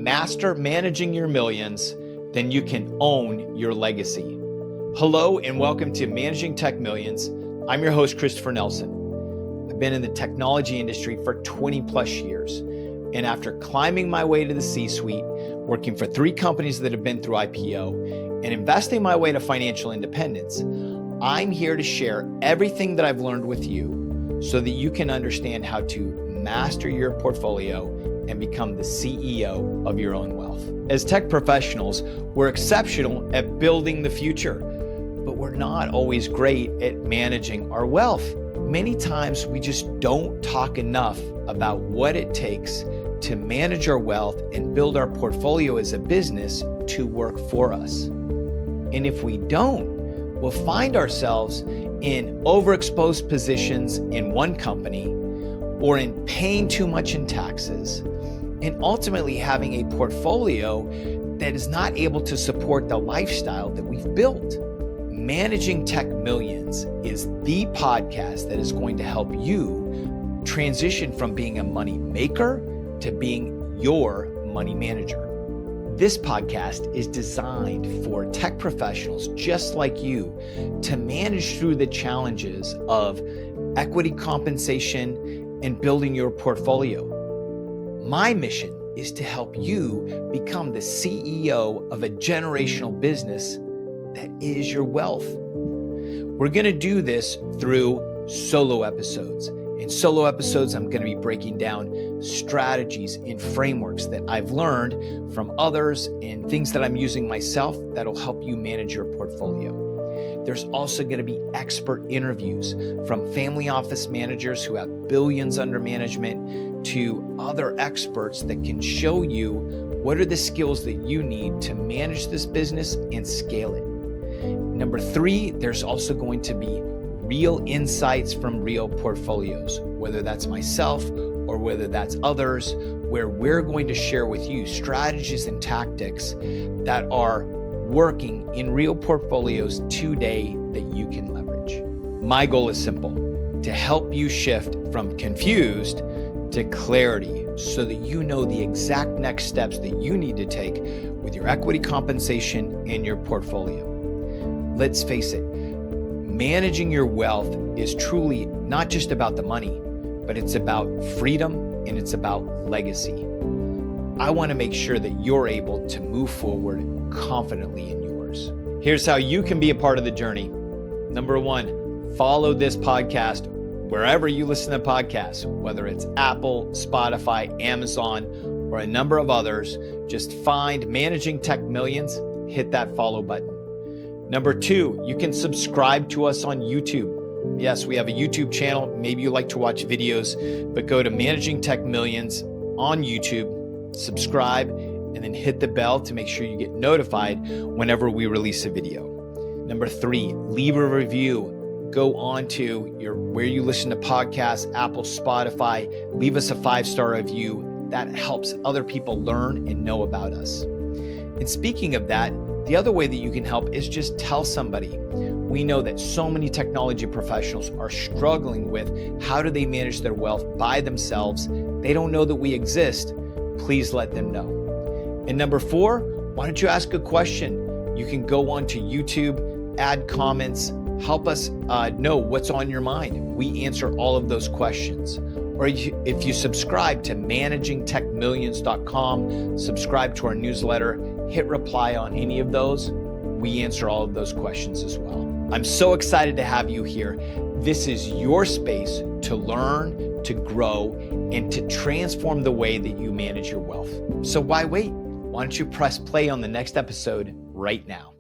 master managing your millions, then you can own your legacy. Hello and welcome to Managing Tech Millions. I'm your host, Christopher Nelson. I've been in the technology industry for 20 plus years. And after climbing my way to the C-suite, working for 3 companies that have been through IPO, and investing my way to financial independence, I'm here to share everything that I've learned with you so that you can understand how to master your portfolio and become the CEO of your own wealth. As tech professionals, we're exceptional at building the future, but we're not always great at managing our wealth. Many times we just don't talk enough about what it takes to manage our wealth and build our portfolio as a business to work for us. And if we don't, we'll find ourselves in overexposed positions in one company or in paying too much in taxes and ultimately having a portfolio that is not able to support the lifestyle that we've built. Managing Tech Millions is the podcast that is going to help you transition from being a money maker to being your money manager. This podcast is designed for tech professionals just like you to manage through the challenges of equity compensation and building your portfolio. My mission is to help you become the CEO of a generational business that is your wealth. We're going to do this through solo episodes. In solo episodes, I'm going to be breaking down strategies and frameworks that I've learned from others and things that I'm using myself that'll help you manage your portfolio. There's also going to be expert interviews from family office managers who have billions under management to other experts that can show you what are the skills that you need to manage this business and scale it. Number 3, there's also going to be real insights from real portfolios, whether that's myself or whether that's others, where we're going to share with you strategies and tactics that are working in real portfolios today that you can leverage. My goal is simple: to help you shift from confused to clarity so that you know the exact next steps that you need to take with your equity compensation and your portfolio. Let's face it, managing your wealth is truly not just about the money, but it's about freedom and it's about legacy. I want to make sure that you're able to move forward confidently in yours. Here's how you can be a part of the journey. Number 1, follow this podcast wherever you listen to podcasts, whether it's Apple, Spotify, Amazon, or a number of others. Just find Managing Tech Millions, hit that follow button. Number 2, you can subscribe to us on YouTube. Yes, we have a YouTube channel. Maybe you like to watch videos, but go to Managing Tech Millions on YouTube, subscribe, and then hit the bell to make sure you get notified whenever we release a video. Number 3, leave a review. Go on to where you listen to podcasts, Apple, Spotify, leave us a 5-star review. That helps other people learn and know about us. And speaking of that, the other way that you can help is just tell somebody. We know that so many technology professionals are struggling with how do they manage their wealth by themselves. They don't know that we exist. Please let them know. And number 4, why don't you ask a question? You can go on to YouTube, add comments, help us know what's on your mind. We answer all of those questions. Or if you subscribe to managingtechmillions.com, subscribe to our newsletter, hit reply on any of those, we answer all of those questions as well. I'm so excited to have you here. This is your space to learn, to grow, and to transform the way that you manage your wealth. So why wait? Why don't you press play on the next episode right now?